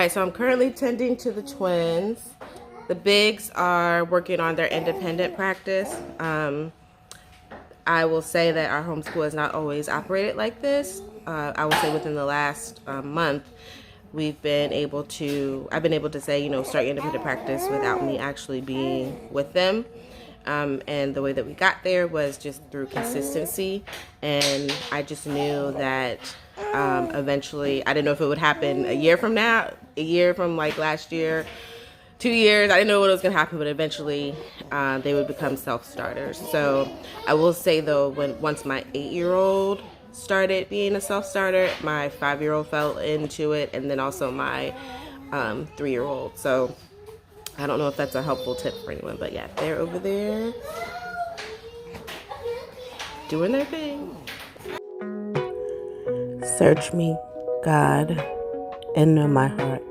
right, so I'm currently tending to the twins. The bigs are working on their independent practice. I will say that our homeschool has not always operated like this. I would say within the last month, I've been able to say, start independent practice without me actually being with them. And the way that we got there was just through consistency. And I just knew that eventually, I didn't know if it would happen a year from now, a year from like last year, 2 years. I didn't know what was going to happen, but eventually they would become self-starters. So I will say though, once my 8-year-old started being a self-starter, my 5-year-old fell into it, and then also my 3-year-old. So I don't know if that's a helpful tip for anyone, but yeah, they're over there doing their thing. Search me, God, and know my heart.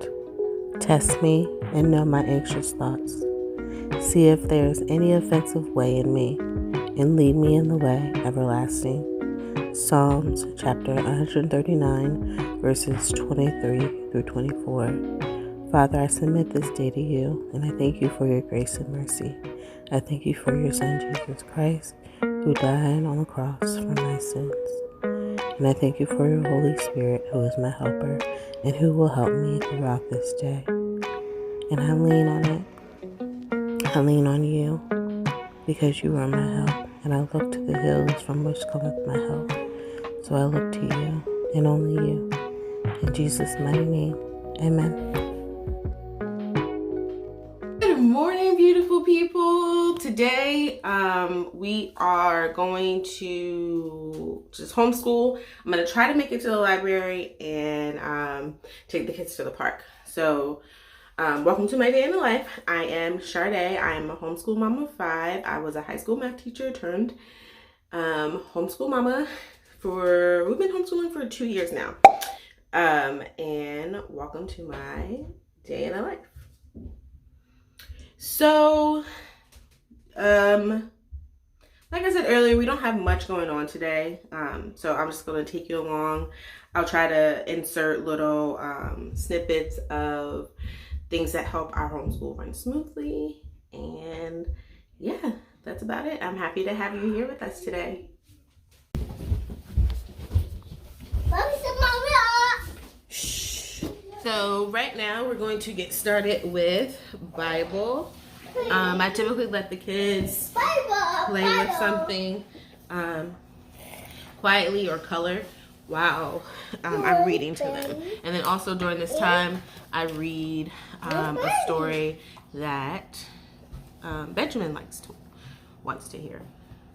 Test me and know my anxious thoughts. See if there's any offensive way in me, and lead me in the way everlasting. Psalms chapter 139, verses 23 through 24. Father, I submit this day to you, and I thank you for your grace and mercy. I thank you for your Son, Jesus Christ, who died on the cross for my sins. And I thank you for your Holy Spirit, who is my helper, and who will help me throughout this day. And I lean on it. I lean on you, because you are my help, and I look to the hills from which cometh my help. So I look to you, and only you. In Jesus' mighty name, amen. Good morning, beautiful people. Today, we are going to just homeschool. I'm going to try to make it to the library and take the kids to the park. So, welcome to my day in the life. I am Sade. I am a homeschool mama of 5. I was a high school math teacher turned homeschool mama. We've been homeschooling for 2 years now. And welcome to my day in the life. So, like I said earlier, we don't have much going on today. So I'm just going to take you along. I'll try to insert little snippets of things that help our homeschool run smoothly. And yeah, that's about it. I'm happy to have you here with us today. So right now we're going to get started with Bible. I typically let the kids play with something quietly or color while I'm reading to them. And then also during this time, I read a story that Benjamin wants to hear.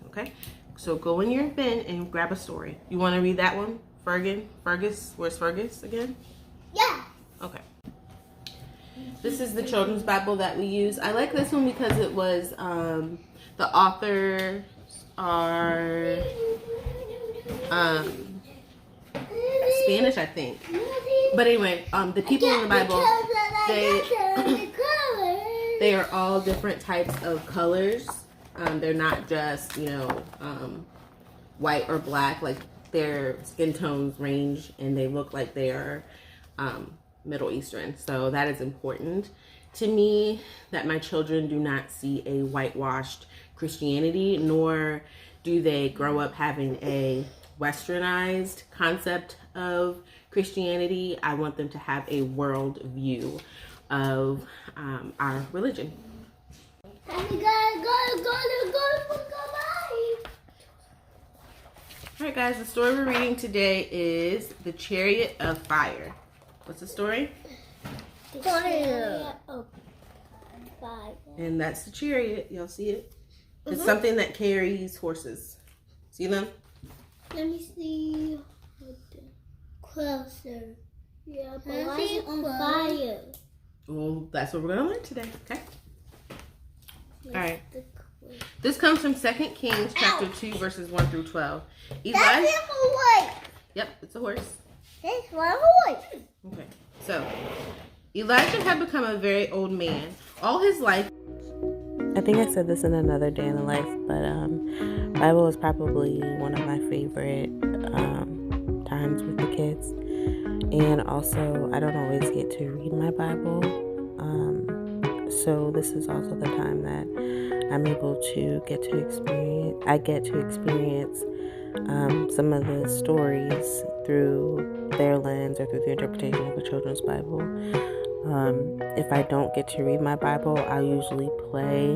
Okay, so go in your bin and grab a story. You want to read that one? Fergus? Where's Fergus again? Yeah. Okay. This is the children's Bible that we use. I like this one because it was, the authors are Spanish, I think. But anyway, the people in the Bible, they are all different types of colors. They're not just, white or black. Like, their skin tones range, and they look like they are Middle Eastern. So that is important to me, that my children do not see a whitewashed Christianity, nor do they grow up having a westernized concept of Christianity. I want them to have a world view of our religion. Alright guys, the story we're reading today is The Chariot of Fire. What's the story? The Chariot of Fire. And that's the chariot. Y'all see it? It's something that carries horses. See them? Let me see. Closer. Yeah, but why is it on fire? Well, that's what we're going to learn today. Okay? Alright. This comes from 2 Kings chapter 2, verses 1 through 12. That's a horse. Yep, it's a horse. It's one horse. Okay, so Elijah had become a very old man. All his life. I think I said this in another day in the life, but Bible is probably one of my favorite times with the kids. And also, I don't always get to read my Bible. So this is also the time that I'm able to get to experience some of the stories through their lens or through the interpretation of the children's Bible. If I don't get to read my Bible, I'll usually play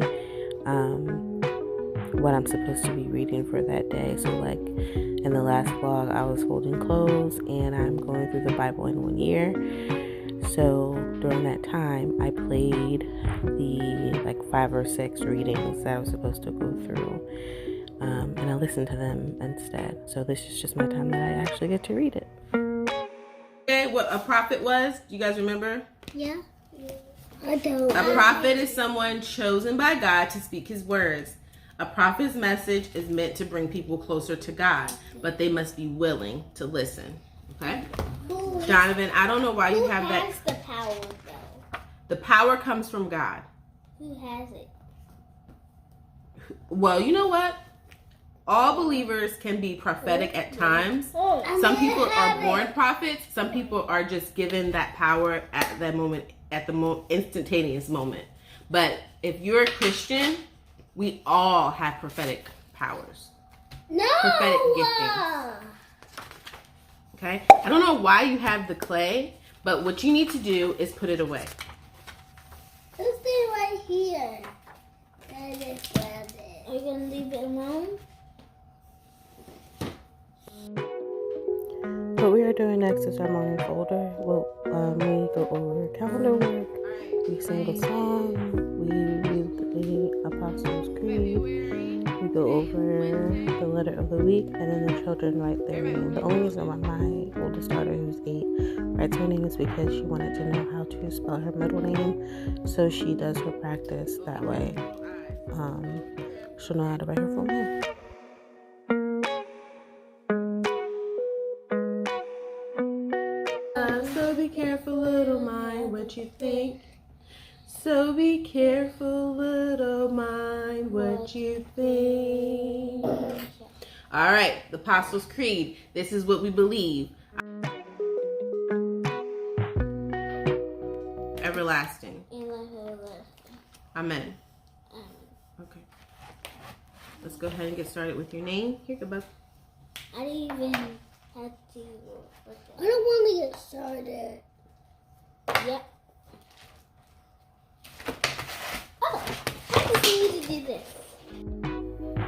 what I'm supposed to be reading for that day. So like in the last vlog, I was folding clothes and I'm going through the Bible in 1 year. So during that time, I played the like 5 or 6 readings that I was supposed to go through. And I listened to them instead. So this is just my time that I actually get to read it. Okay, what a prophet was? Do you guys remember? Yeah. I don't. A prophet is someone chosen by God to speak his words. A prophet's message is meant to bring people closer to God, but they must be willing to listen. Okay? Donovan, I don't know why you have that. Who has the power, though? The power comes from God. Who has it? Well, you know what? All believers can be prophetic at times. Some people are born prophets. Some people are just given that power at that moment, at the instantaneous moment. But if you're a Christian, we all have prophetic powers. No. Prophetic giftings. Okay? I don't know why you have the clay, but what you need to do is put it away. Let's do it right here. And just grab it. Are you going to leave it alone? What we are doing next is our morning folder. Well, we go over calendar work, we sing a song, we read the Apostles' Creed, we go over the letter of the week, and then the children write their name. The only reason why my oldest daughter, who's 8, writes her name is because she wanted to know how to spell her middle name, so she does her practice that way. She'll know how to write her full name. So be careful, little mind, what you think. So be careful, little mind, what you think. All right, the Apostles' Creed. This is what we believe. Everlasting. Amen. Okay. Let's go ahead and get started with your name. Here, good bud. I didn't even have to. I don't want to get started. Yep. Oh, I just need to do this.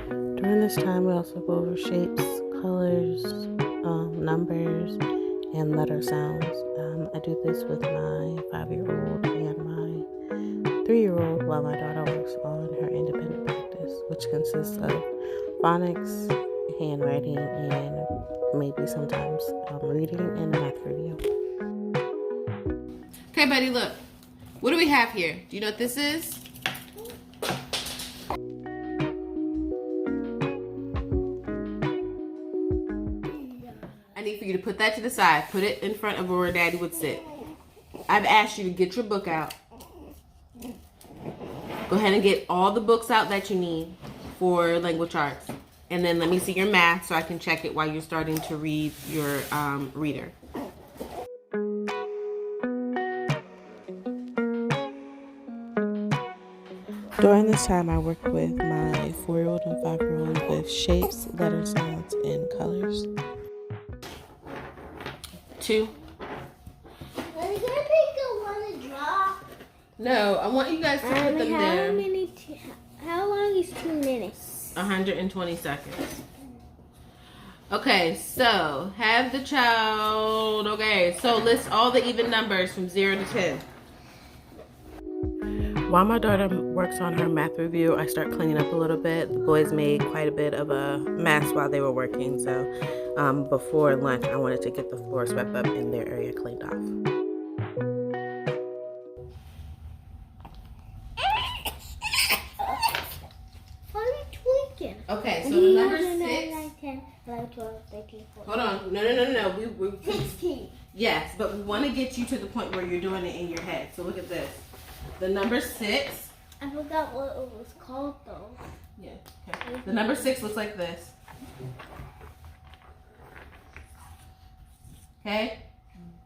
During this time, we also go over shapes, colors, numbers, and letter sounds. I do this with my 5-year-old and my 3-year-old while my daughter works on her independent practice, which consists of phonics, handwriting, and maybe sometimes reading and a math review. Okay, buddy, look. What do we have here? Do you know what this is? I need for you to put that to the side. Put it in front of where Daddy would sit. I've asked you to get your book out. Go ahead and get all the books out that you need for language arts. And then let me see your math so I can check it while you're starting to read your reader. During this time, I work with my 4-year-old and 5-year-old with shapes, letter sounds, and colors. 2. Are you going to pick the one to draw? No, I want you guys to put them there. How long is 2 minutes? 120 seconds. Okay, so have the child. Okay, so list all the even numbers from 0 to 10. While my daughter works on her math review, I start cleaning up a little bit. The boys made quite a bit of a mess while they were working, so before lunch, I wanted to get the floor swept up and their area cleaned off. Okay, so the number 6. 10, 11, 12, 13, 14. Hold on. No. We 16. Yes, but we want to get you to the point where you're doing it in your head. So look at this. The number 6. I forgot what it was called though. Yeah. Okay. The number 6 looks like this. Okay?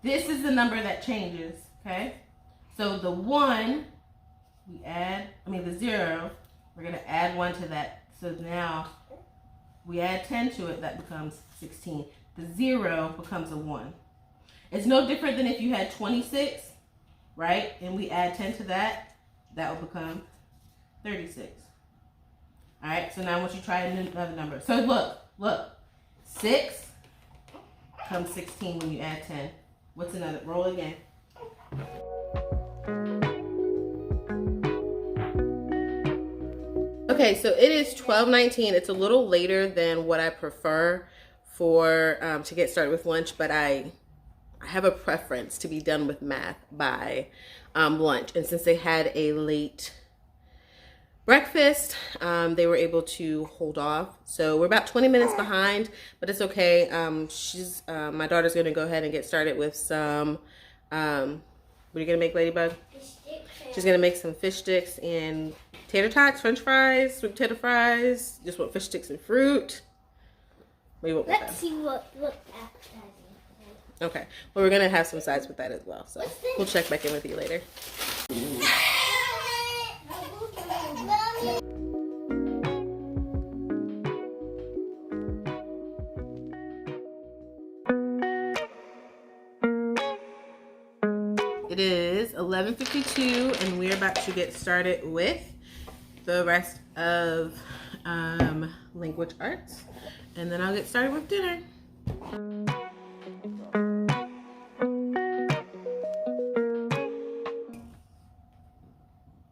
This is the number that changes. Okay? So the 1, the 0, we're going to add 1 to that. So now we add 10 to it, that becomes 16. The 0 becomes a 1. It's no different than if you had 26, right? And we add 10 to that, that will become 36. All right, so now I want you to try another number. So look, 6 becomes 16 when you add 10. What's another? Roll again. Okay, so it is 12:19. It's a little later than what I prefer for to get started with lunch, but I have a preference to be done with math by lunch. And since they had a late breakfast, they were able to hold off. So we're about 20 minutes behind, but it's okay. My daughter's gonna go ahead and get started with some, what are you gonna make, Ladybug? She's gonna make some fish sticks and tater tots, french fries, sweet potato fries. Just want fish sticks and fruit. What do you want with that? Let's see what appetizing. Okay, well, we're gonna have some sides with that as well. So we'll check back in with you later. It is 11:52 and we're about to get started with the rest of language arts, and then I'll get started with dinner.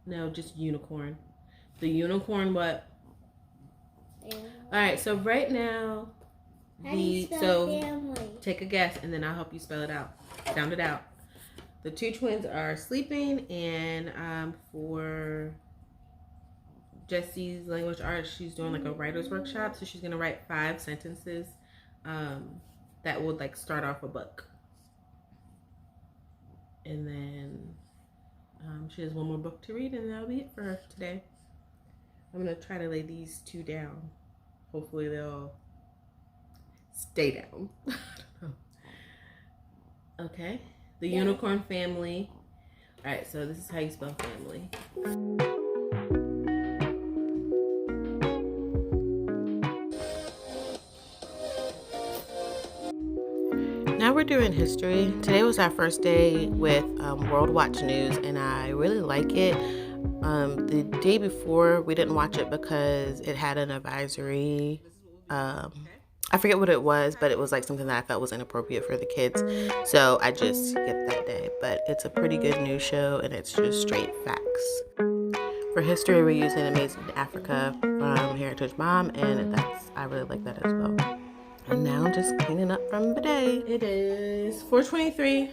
No, just unicorn. The unicorn what? Yeah. All right, so right now, take a guess and then I'll help you spell it out. Sound it out. The two twins are sleeping, and for Jessie's language arts, she's doing like a writer's workshop. So she's gonna write 5 sentences that would like start off a book. And then she has one more book to read, and that'll be it for her today. I'm gonna try to lay these 2 down. Hopefully they'll stay down. Okay, the unicorn family. All right, so this is how you spell family. Now we're doing history. Today was our first day with World Watch News, and I really like it. The day before, we didn't watch it because it had an advisory. I forget what it was, but it was like something that I felt was inappropriate for the kids. So I just skipped that day. But it's a pretty good news show, and it's just straight facts. For history, we're using Amazing Africa from Heritage Mom, and I really like that as well. And now I'm just cleaning up from the day. It is 4:23.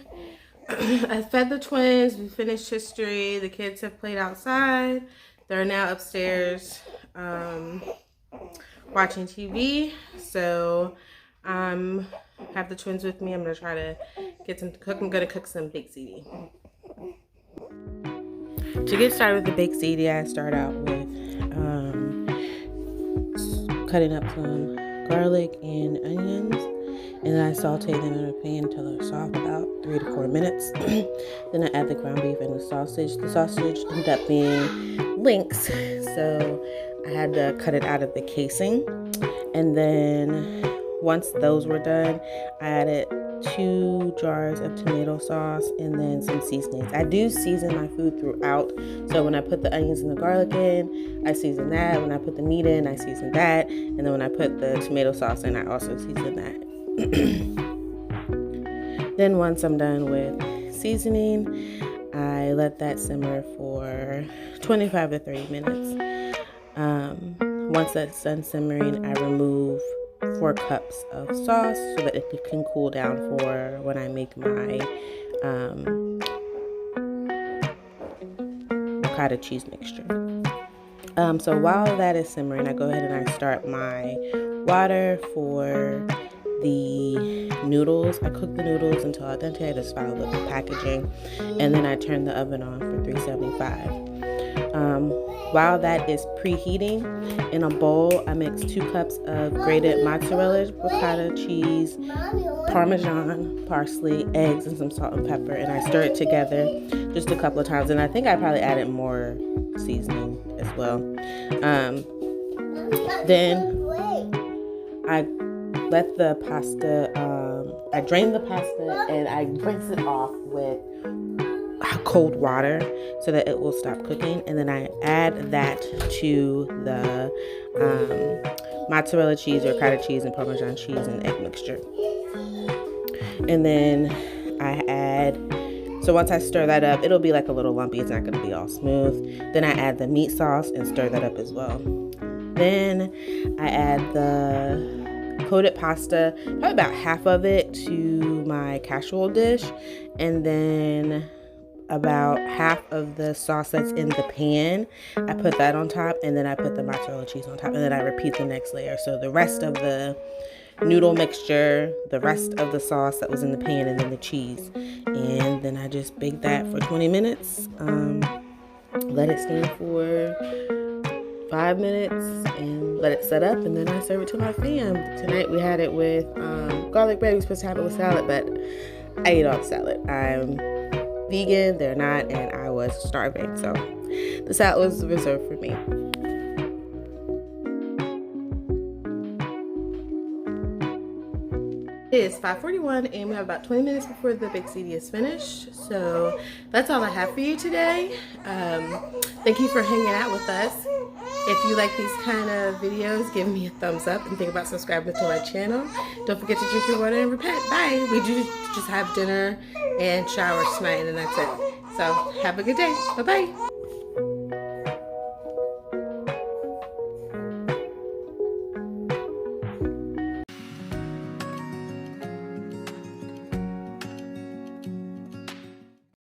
I fed the twins. We finished history. The kids have played outside. They're now upstairs watching TV. So have the twins with me. I'm gonna try to get some cook. I'm gonna cook some baked ziti. To get started with the baked ziti, I start out with cutting up some garlic and onions, and then I saute them in a pan until they're soft, about 3 to 4 minutes. Then I add the ground beef and the sausage. The sausage ended up being links, so I had to cut it out of the casing. And then once those were done, I added 2 jars of tomato sauce and then some seasonings. I do season my food throughout, so when I put the onions and the garlic in, I season that. When I put the meat in, I season that. And then when I put the tomato sauce in, I also season that. Then once I'm done with seasoning, I let that simmer for 25 to 30 minutes. Once that's done simmering, I remove 4 cups of sauce so that it can cool down for when I make my ricotta cheese mixture. So while that is simmering, I go ahead and I start my water for the noodles. I cook the noodles until al dente. I just follow the packaging, and then I turn the oven on for 375. While that is preheating, in a bowl, I mix 2 cups of grated mozzarella, ricotta cheese, Parmesan, parsley, eggs, and some salt and pepper, and I stir it together just a couple of times. And I think I probably added more seasoning as well. Then I let the pasta, I drain the pasta and I rinse it off with cold water so that it will stop cooking, and then I add that to the mozzarella cheese, ricotta cheese, and Parmesan cheese and egg mixture. And then I add, so once I stir that up, it'll be like a little lumpy, it's not going to be all smooth. Then I add the meat sauce and stir that up as well. Then I add the coated pasta, probably about half of it, to my casserole dish, and then about half of the sauce that's in the pan, I put that on top, and then I put the mozzarella cheese on top, and then I repeat the next layer. So the rest of the noodle mixture, the rest of the sauce that was in the pan, and then the cheese. And then I just bake that for 20 minutes. Let it steam for 5 minutes and let it set up, and then I serve it to my fam. Tonight we had it with garlic bread. We were supposed to have it with salad, but I ate all the salad. I'm vegan, they're not, and I was starving, so the salad was reserved for me. It is 5:41 and we have about 20 minutes before the big CD is finished, so that's all I have for you today. Thank you for hanging out with us. If you like these kind of videos, give me a thumbs up and think about subscribing to my channel. Don't forget to drink your water and repent. Bye. We do just have dinner and shower tonight, and that's it. So have a good day. Bye-bye.